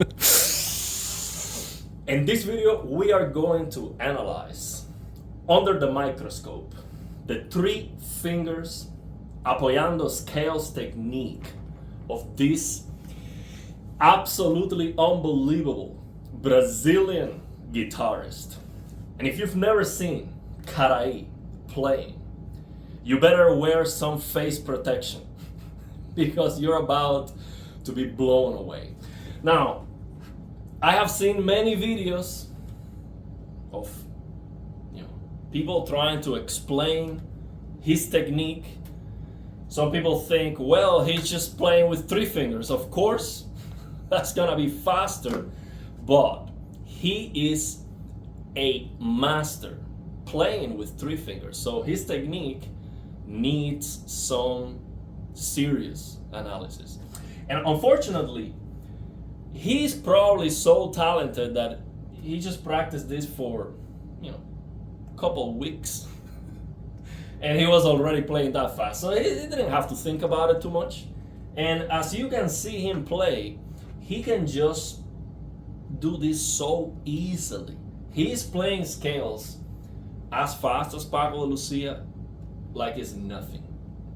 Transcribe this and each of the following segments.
In this video, we are going to analyze under the microscope the 3 fingers apoyando scales technique of this absolutely unbelievable Brazilian guitarist. And if you've never seen Karaí playing, you better wear some face protection because you're about to be blown away. Now, I have seen many videos of people trying to explain his technique. Some people think, well, he's just playing with 3 fingers. Of course, that's gonna be faster, but he is a master playing with 3 fingers. So his technique needs some serious analysis. And unfortunately, he's probably so talented that he just practiced this for, a couple weeks. And he was already playing that fast. So he didn't have to think about it too much. And as you can see him play, he can just do this so easily. He's playing scales as fast as Paco de Lucia like it's nothing.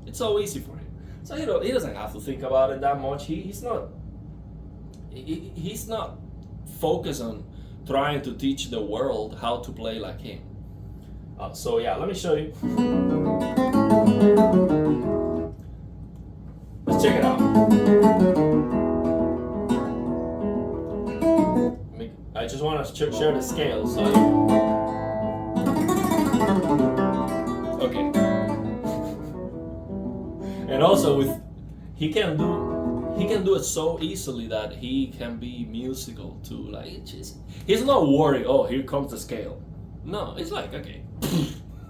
It's so easy for him. So he doesn't have to think about it that much. He's not focused on trying to teach the world how to play like him. So yeah, let me show you. Let's check it out. I just want to share the scales. Okay. And also he can do it so easily that he can be musical too. Like, he's not worried, oh, here comes the scale. No, it's like, okay,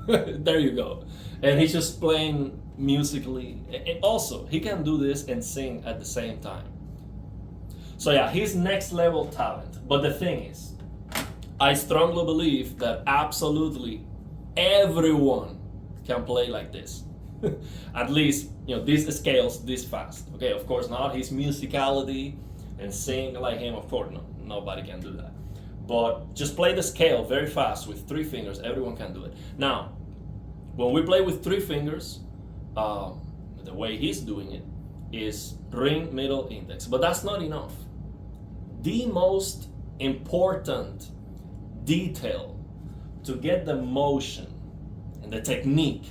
there you go. And he's just playing musically. And also, he can do this and sing at the same time. So yeah, he's next level talent. But the thing is, I strongly believe that absolutely everyone can play like this. At least, these scales this fast. Okay, of course not his musicality and sing like him, of course, no, nobody can do that. But just play the scale very fast with 3 fingers, everyone can do it. Now, when we play with 3 fingers, the way he's doing it is ring, middle, index. But that's not enough. The most important detail to get the motion and the technique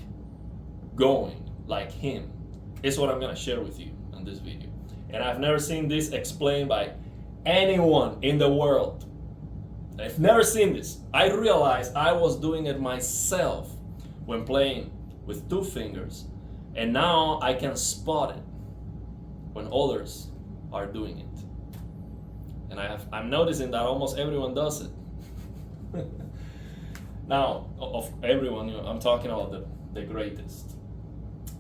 going like him is what I'm gonna share with you in this video. And I've never seen this explained by anyone in the world. I've never seen this. I realized I was doing it myself when playing with 2 fingers, and now I can spot it when others are doing it. And I'm noticing that almost everyone does it. Now, of everyone, I'm talking about the greatest.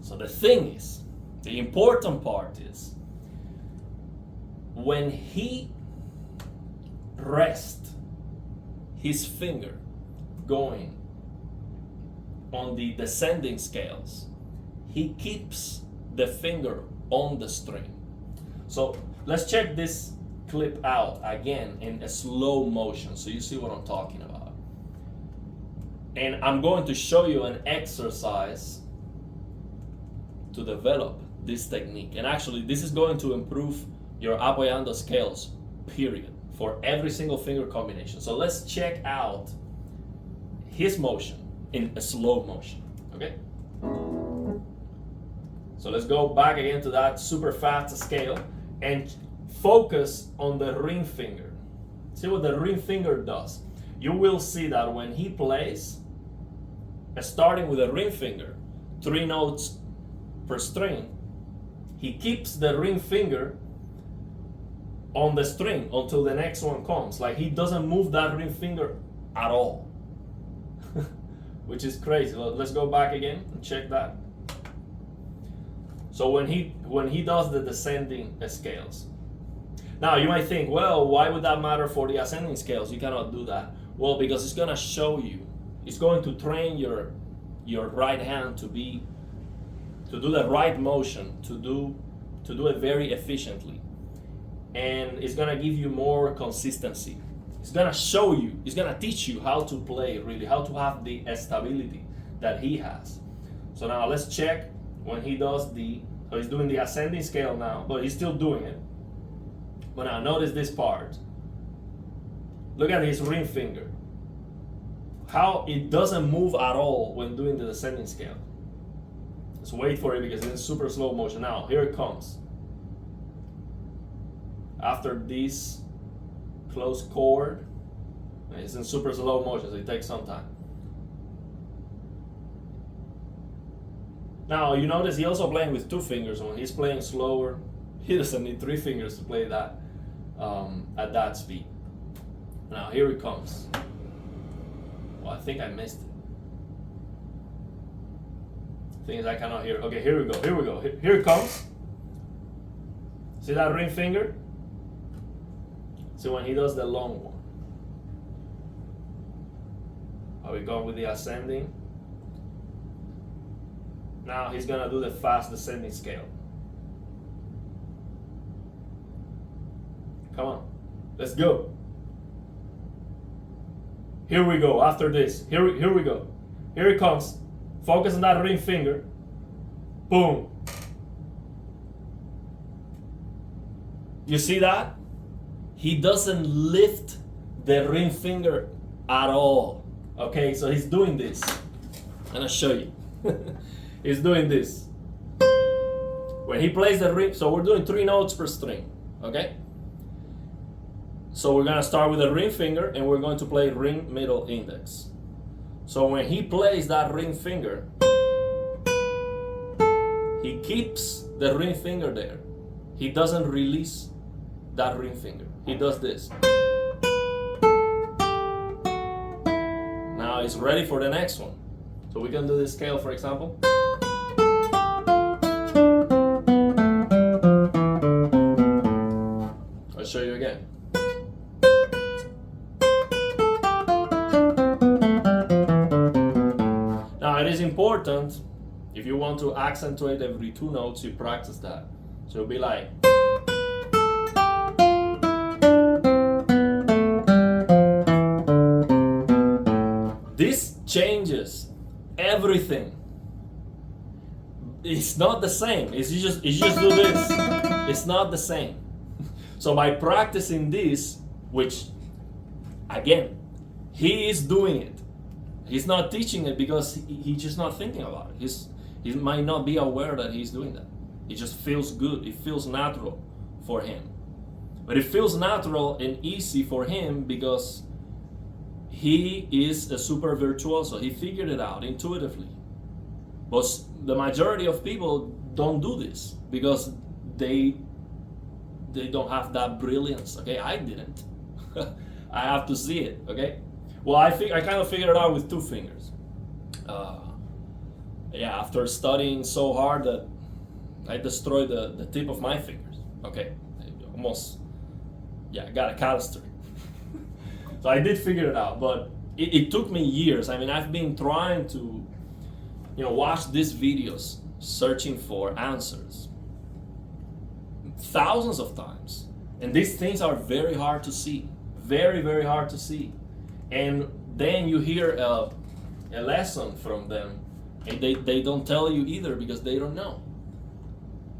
So the thing is, the important part is, when he rests his finger going on the descending scales, he keeps the finger on the string. So let's check this clip out again in a slow motion so you see what I'm talking about. And I'm going to show you an exercise to develop this technique. And actually, this is going to improve your apoyando scales, period, for every single finger combination. So let's check out his motion in a slow motion, okay? So let's go back again to that super fast scale and focus on the ring finger. See what the ring finger does. You will see that when he plays, starting with the ring finger, 3 notes per string, he keeps the ring finger on the string until the next one comes. Like, he doesn't move that ring finger at all. Which is crazy. Let's go back again and check that. So when he does the descending scales. Now you might think, well, why would that matter for the ascending scales? You cannot do that. Well, because it's gonna show you, it's going to train your right hand to do the right motion, to do it very efficiently. and it's gonna give you more consistency. It's gonna show you, it's gonna teach you how to play, really, how to have the stability that he has. So now let's check when he does so he's doing the ascending scale now, but he's still doing it. But now notice this part. Look at his ring finger. How it doesn't move at all when doing the descending scale. Let's wait for it because it's in super slow motion. Now, here it comes. After this close chord, it's in super slow motion, so it takes some time. Now, you notice he also playing with 2 fingers. When he's playing slower, he doesn't need 3 fingers to play that at that speed. Now, here it comes. Well, I think I missed it. Thing is, I cannot hear. Okay, here we go. Here we go. Here it comes. See that ring finger? See when he does the long one. Are we going with the ascending? Now he's gonna do the fast descending scale. Come on, let's go. Here we go. After this, here we go. Here it comes. Focus on that ring finger. Boom. You see that? He doesn't lift the ring finger at all. Okay, so he's doing this. I'm gonna show you. He's doing this. When he plays the ring, so we're doing 3 notes per string. Okay? So we're gonna start with the ring finger and we're going to play ring, middle, index. So when he plays that ring finger, he keeps the ring finger there. He doesn't release that ring finger. He does this. Now he's ready for the next one. So we can do this scale, for example. I'll show you again. Now it is important, if you want to accentuate every 2 notes, you practice that. So it'll be like. This changes everything. It's not the same. It's just do this. It's not the same. So by practicing this, which again, he is doing it. He's not teaching it because he's just not thinking about it. He might not be aware that he's doing that. It just feels good. It feels natural for him. But it feels natural and easy for him because he is a super virtuoso. He figured it out intuitively. But the majority of people don't do this because they don't have that brilliance. Okay, I didn't. I have to see it. Okay. Well, I kind of figured it out with 2 fingers. Yeah, after studying so hard that I destroyed the tip of my fingers. Okay, almost. Yeah, I got a calloused. So I did figure it out, but it took me years. I mean, I've been trying to, watch these videos, searching for answers, thousands of times. And these things are very hard to see, very, very hard to see. And then you hear a lesson from them, and they don't tell you either because they don't know.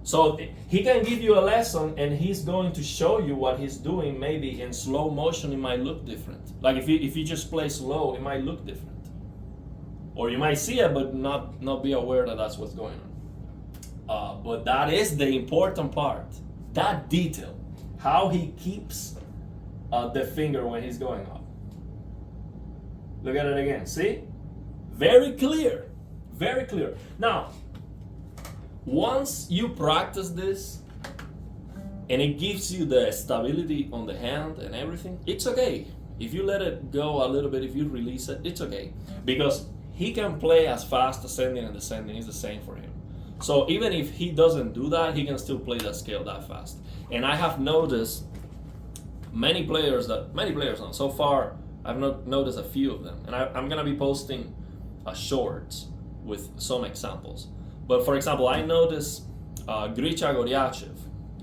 So he can give you a lesson and he's going to show you what he's doing. Maybe in slow motion it might look different. Like if you just play slow, it might look different. Or you might see it but not be aware that that's what's going on. But that is the important part. That detail. How he keeps the finger when he's going up. Look at it again. See? Very clear. Very clear. Now, once you practice this and it gives you the stability on the hand and everything, it's okay. If you let it go a little bit, if you release it, it's okay. Because he can play as fast ascending and descending. It's the same for him. So even if he doesn't do that, he can still play that scale that fast. And I have noticed many players now. So far, I've noticed a few of them. And I'm going to be posting a short with some examples. But for example, I noticed Grisha Goryachev.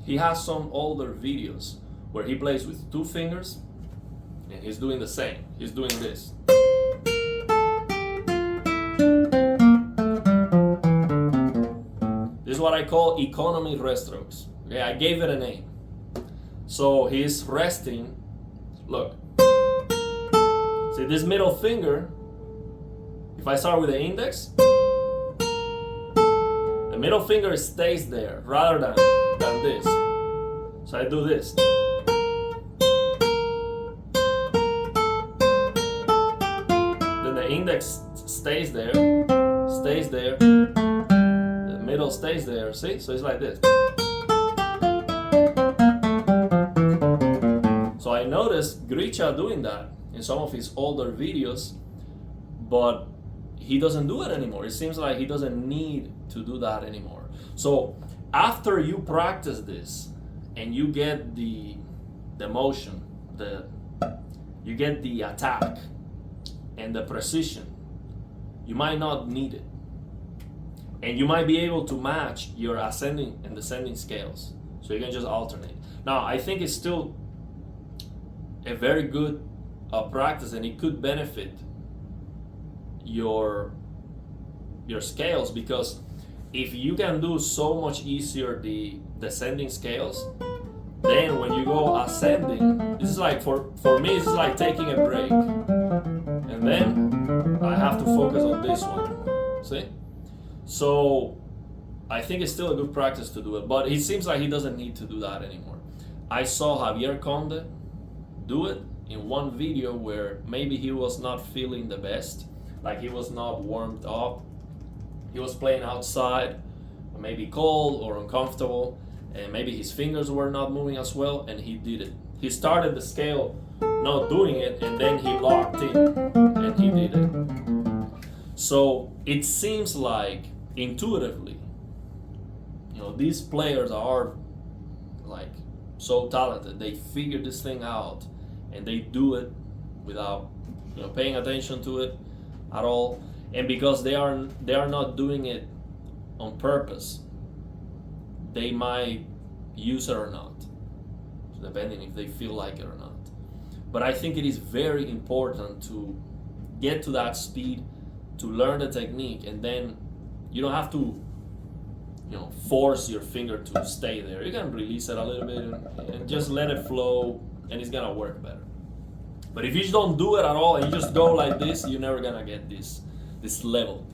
he has some older videos where he plays with 2 fingers and he's doing the same. He's doing this. This is what I call Economy Restrokes. Okay, I gave it a name. So he's resting. Look. See this middle finger, if I start with the index, the middle finger stays there rather than this. So I do this. Then the index stays there, the middle stays there, see? So it's like this. So I noticed Grisha doing that in some of his older videos, but he doesn't do it anymore. It seems like he doesn't need to do that anymore. So after you practice this and you get the motion, you get the attack and the precision, you might not need it. And you might be able to match your ascending and descending scales. So you can just alternate. Now, I think it's still a very good practice, and it could benefit your scales, because if you can do so much easier the descending scales, then when you go ascending, this is like for me, this is like taking a break, and then I have to focus on this one. See? So I think it's still a good practice to do it, but it seems like he doesn't need to do that anymore. I saw Javier Conde do it in one video where maybe he was not feeling the best, like he was not warmed up. He was playing outside, maybe cold or uncomfortable, and maybe his fingers were not moving as well, and he did it. He started the scale not doing it, and then he locked in and he did it. So it seems like intuitively, these players are like so talented. They figure this thing out and they do it without paying attention to it at all. And because they are not doing it on purpose, they might use it or not, depending if they feel like it or not. But I think it is very important to get to that speed, to learn the technique, and then you don't have to force your finger to stay there. You can release it a little bit and just let it flow, and it's gonna work better. But if you just don't do it at all and you just go like this, you're never gonna get this level.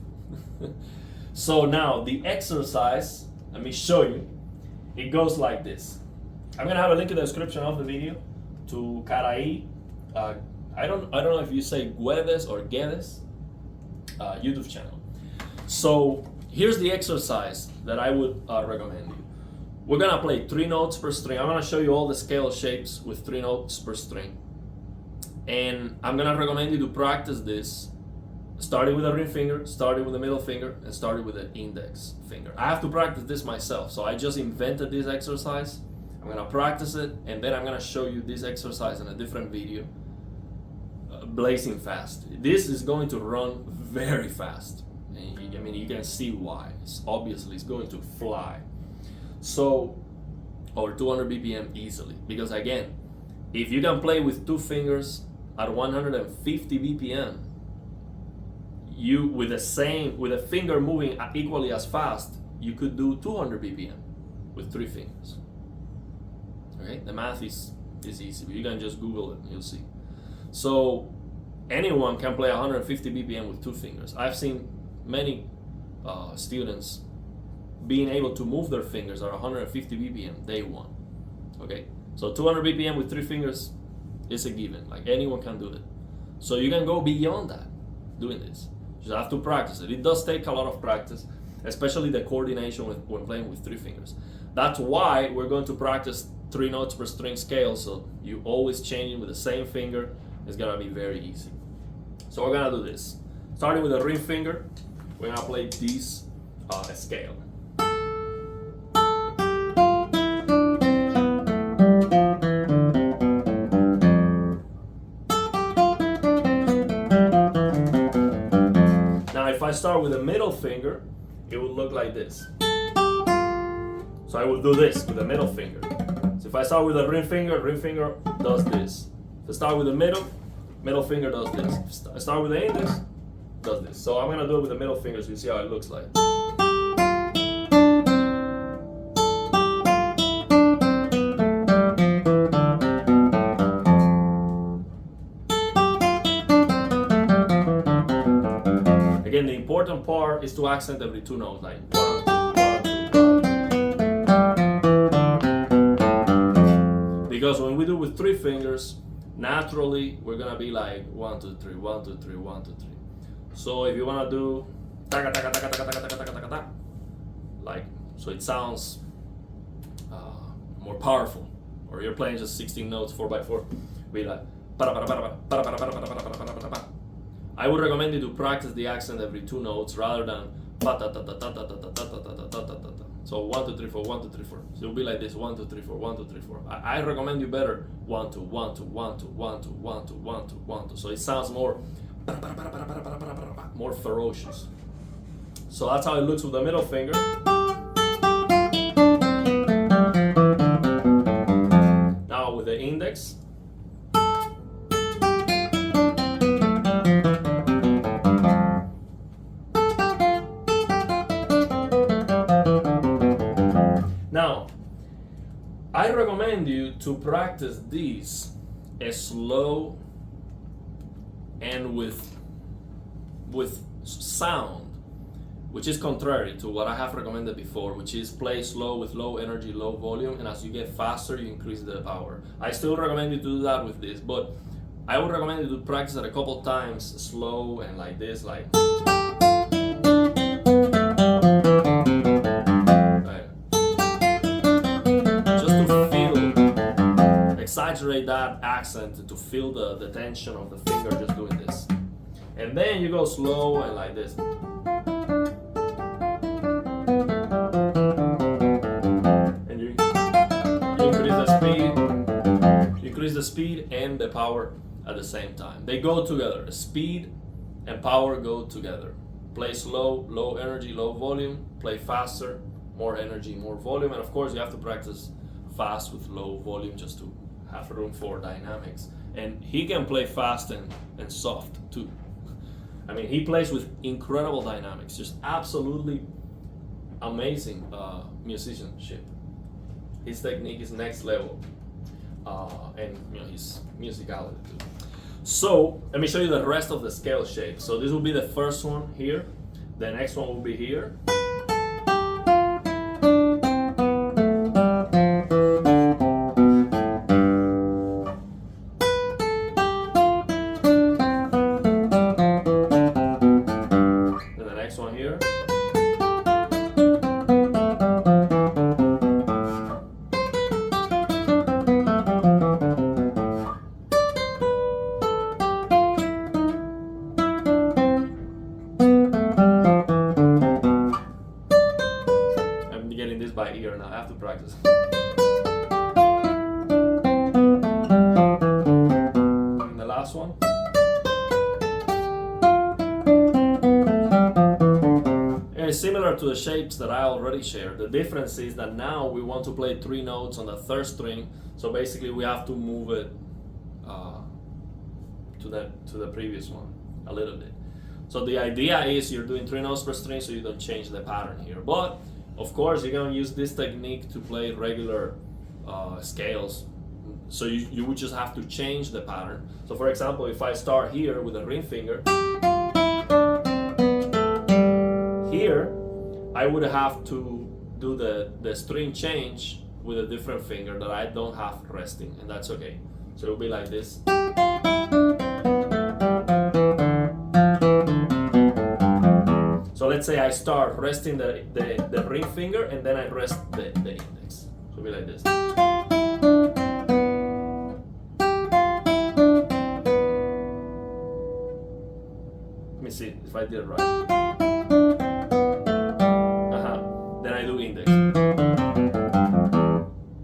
So now the exercise, let me show you. It goes like this. I'm gonna have a link in the description of the video to Karaí. I don't know if you say Guedes or Guedes YouTube channel. So here's the exercise that I would recommend you. We're gonna play 3 notes per string. I'm gonna show you all the scale shapes with 3 notes per string. And I'm gonna recommend you to practice this starting with the ring finger, starting with the middle finger, and starting with the index finger. I have to practice this myself, so I just invented this exercise. I'm gonna practice it, and then I'm gonna show you this exercise in a different video, blazing fast. This is going to run very fast. I mean, you can see why. Obviously, it's going to fly. So, over 200 BPM easily. Because again, if you can play with 2 fingers at 150 BPM, you with a finger moving equally as fast, you could do 200 BPM with 3 fingers. Okay, the math is easy. You can just Google it and you'll see. So anyone can play 150 BPM with 2 fingers. I've seen many students being able to move their fingers at 150 BPM day one. Okay, so 200 BPM with 3 fingers is a given. Like anyone can do it. So you can go beyond that doing this. You just have to practice it. It does take a lot of practice, especially the coordination when playing with 3 fingers. That's why we're going to practice 3 notes per string scale, so you always changing with the same finger. It's gonna be very easy. So we're gonna do this. Starting with the ring finger, we're gonna play this scale. Now if I start with the middle finger, it would look like this. So I will do this with the middle finger. So if I start with the ring finger does this. If I start with the middle finger does this. If I start with the index, does this. So I'm gonna do it with the middle finger so you see how it looks like. Again, the important part is to accent every two notes, like 1, 2, 1, 2, 1. Because when we do with three fingers, naturally we're gonna be like 1, 2, 3, 1, 2, 3, 1, 2, 3. So if you wanna do taka taka taka taka taka taka taka taka, like so it sounds more powerful, or you're playing just 16 notes 4x4, be like para para para para para para para para para para para para. I would recommend you to practice the accent every two notes rather than pa ta ta ta ta ta ta ta ta ta ta ta ta ta. So 1 2 3 4 1 2 3 4. So it'll be like this 1 2 3 4 1 2 3 4. I recommend you better 1 2 1 2 1 2 1 2 1 2 1 2 1 2. So it sounds more ferocious. So that's how it looks with the middle finger. Now with the index. Now, I recommend you to practice these slow and with sound, which is contrary to what I have recommended before, which is play slow with low energy, low volume, and as you get faster, you increase the power. I still recommend you to do that with this, but I would recommend you to practice it a couple times slow and like this, like. Exaggerate that accent to feel the tension of the finger just doing this. And then you go slow and like this. And you increase the speed and the power at the same time. They go together. Speed and power go together. Play slow, low energy, low volume. Play faster, more energy, more volume. And of course you have to practice fast with low volume just to have room for dynamics. And he can play fast and soft too. I mean, he plays with incredible dynamics, just absolutely amazing musicianship. His technique is next level, and his musicality too. So let me show you the rest of the scale shapes. So this will be the first one here. The next one will be here. By ear now, I have to practice. And the last one. And it's similar to the shapes that I already shared. The difference is that now we want to play three notes on the third string, so basically we have to move it to the previous one a little bit. So the idea is you're doing three notes per string, so you don't change the pattern here. But of course, you're going to use this technique to play regular scales. So you would just have to change the pattern. So for example, if I start here with a ring finger, here I would have to do the string change with a different finger that I don't have resting, and that's okay. So it'll be like this. So let's say I start resting the ring finger and then I rest the index. So it'll be like this. Let me see if I did it right. Then I do index.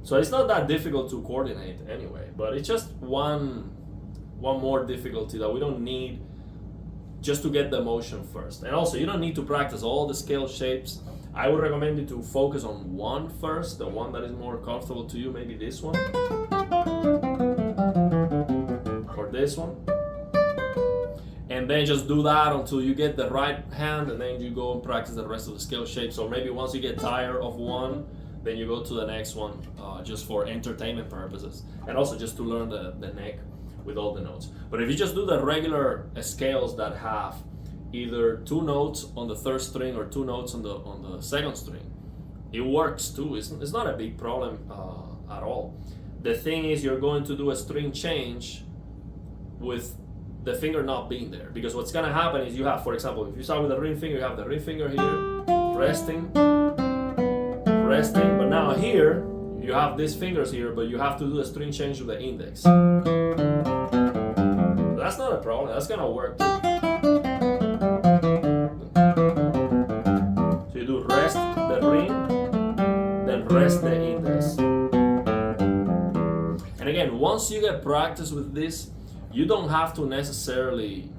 So it's not that difficult to coordinate anyway, but it's just one more difficulty that we don't need, just to get the motion first. And also, you don't need to practice all the scale shapes I would recommend you to focus on one first, the one that is more comfortable to you, maybe this one or this one, and then just do that until you get the right hand, and then you go and practice the rest of the scale shapes. Or maybe once you get tired of one, then you go to the next one, just for entertainment purposes, and also just to learn the neck with all the notes. But if you just do the regular scales that have either 2 notes on the 3rd string or 2 notes on the 2nd string, it works too. It's not a big problem at all. The thing is, you're going to do a string change with the finger not being there, because what's gonna happen is you have, for example, if you start with the ring finger, you have the ring finger here, resting, but now here you have these fingers here, but you have to do a string change with the index. That's not a problem, that's gonna work too. So you do rest the ring, then rest the index. And again, once you get practice with this, you don't have to necessarily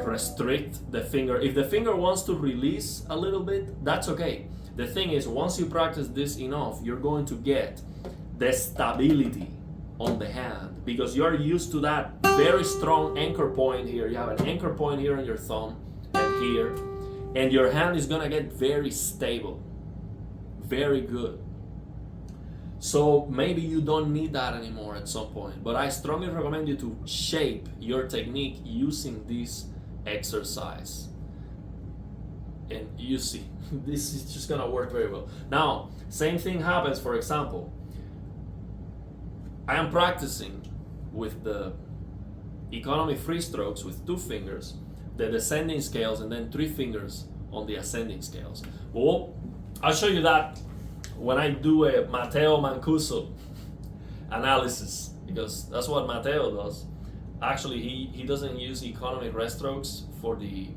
restrict the finger. If the finger wants to release a little bit, that's okay. The thing is, once you practice this enough, you're going to get the stability on the hand, because you're used to that very strong anchor point here. You have an anchor point here on your thumb and here, and your hand is gonna get very stable, very good. So maybe you don't need that anymore at some point, but I strongly recommend you to shape your technique using this exercise. And you see, this is just gonna work very well. Now, same thing happens, for example, I am practicing with the Economy Restrokes with 2 fingers, the descending scales, and then 3 fingers on the ascending scales. Well, I'll show you that when I do a Matteo Mancuso analysis, because that's what Matteo does. Actually, he doesn't use Economy Restrokes for the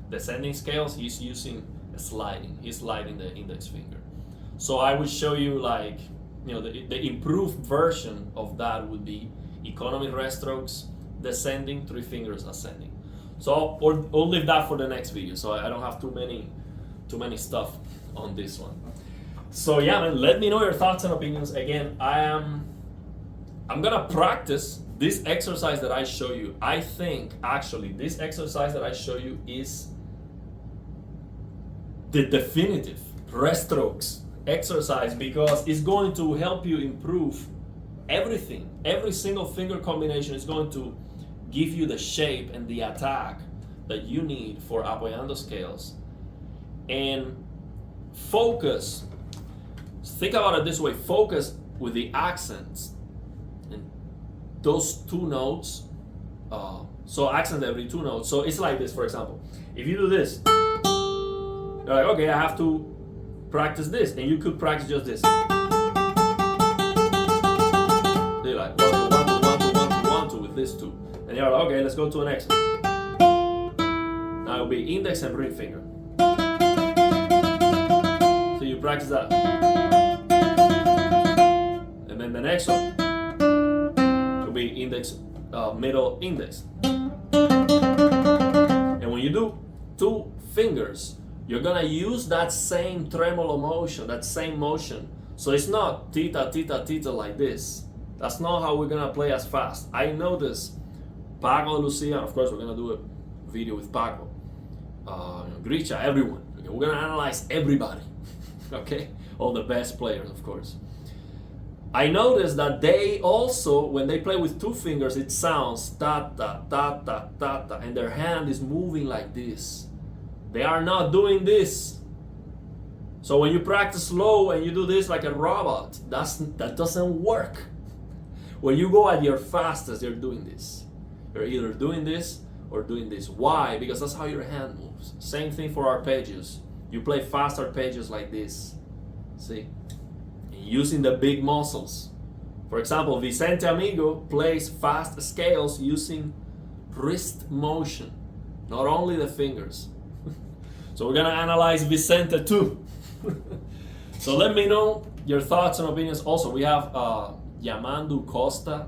descending scales. He's using a sliding. He's sliding the index finger. So I would show you, like, the improved version of that would be Economy Restrokes, descending, 3 fingers ascending. So we'll leave that for the next video, so I don't have too many stuff on this one. So yeah, man, let me know your thoughts and opinions. Again, I'm gonna practice this exercise that I show you. I think actually this exercise that I show you is the definitive Restrokes exercise, because it's going to help you improve everything. Every single finger combination is going to give you the shape and the attack that you need for apoyando scales. And focus, think about it this way, focus with the accents and those 2 notes. So accents every 2 notes. So it's like this, for example, if you do this, you're like, okay, I have to practice this, and you could practice just this. They're like 1, 2, 1, 2, 1, 2, 1, 2, 1, 2 with this 2. And you're like, okay, let's go to the next. Now it'll be index and ring finger. So you practice that. And then the next one will be index, middle index. And when you do 2 fingers, you're gonna use that same tremolo motion, that same motion. So it's not tita, tita, tita like this. That's not how we're gonna play as fast. I know this. Paco, Lucia, of course we're gonna do a video with Paco, Grisha, everyone. Okay, we're gonna analyze everybody. Okay, all the best players, of course. I noticed that they also, when they play with 2 fingers, it sounds ta ta ta ta ta ta, and their hand is moving like this. They are not doing this. So when you practice slow and you do this like a robot, that doesn't work. When you go at your fastest, you're doing this. You're either doing this or doing this. Why? Because that's how your hand moves. Same thing for arpeggios. You play fast arpeggios like this. See? Using the big muscles. For example, Vicente Amigo plays fast scales using wrist motion, not only the fingers. So we're gonna analyze Vicente too. So let me know your thoughts and opinions. Also, we have Yamandu Costa,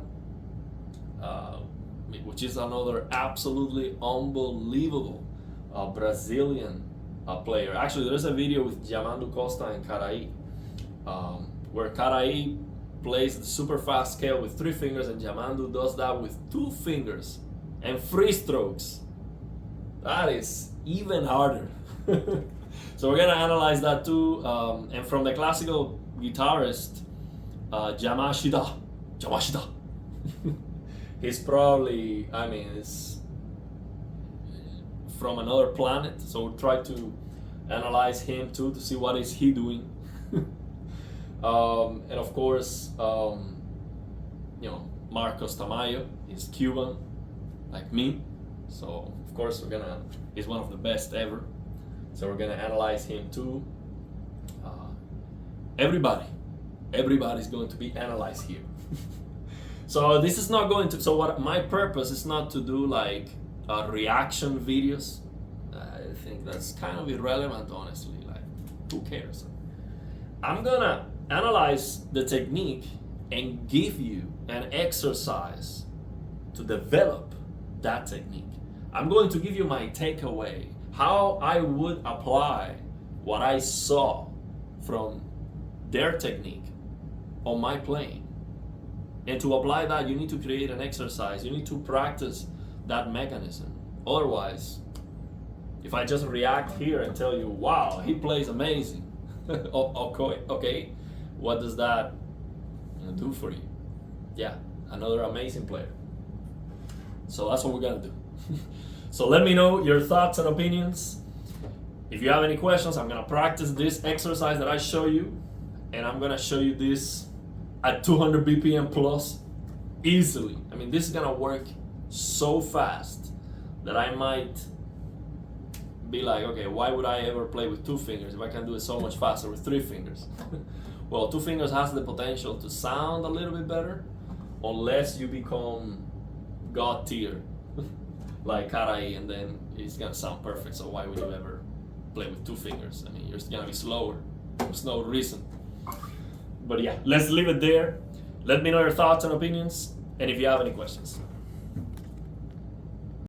which is another absolutely unbelievable Brazilian player. Actually, there's a video with Yamando Costa and Karaí, where Karaí plays the super fast scale with 3 fingers and Yamando does that with 2 fingers and free strokes. That is even harder. So we're gonna analyze that too. And from the classical guitarist Yamashita, he's probably, I mean, it's from another planet. So we'll try to analyze him too to see what is he doing. And of course, you know, Marcos Tamayo is Cuban, like me. So of course he's one of the best ever. So we're gonna analyze him too. Everybody's going to be analyzed here. So this is not going to, so what my purpose is not to do like reaction videos. I think that's kind of irrelevant, honestly. Like, who cares? I'm gonna analyze the technique and give you an exercise to develop that technique. I'm going to give you my takeaway, how I would apply what I saw from their technique on my playing. And to apply that, you need to create an exercise. You need to practice that mechanism. Otherwise, if I just react here and tell you, wow, he plays amazing. Okay, what does that do for you? Yeah, another amazing player. So that's what we're gonna do. So let me know your thoughts and opinions. If you have any questions, I'm gonna practice this exercise that I show you, and I'm gonna show you this at 200 BPM plus easily. I mean, this is gonna work so fast that I might be like, okay, why would I ever play with 2 fingers if I can do it so much faster with 3 fingers? Well, 2 fingers has the potential to sound a little bit better unless you become God tier like Karaí, and then it's gonna sound perfect. So why would you ever play with 2 fingers? I mean, you're gonna be slower. There's no reason. But yeah, let's leave it there. Let me know your thoughts and opinions, and if you have any questions.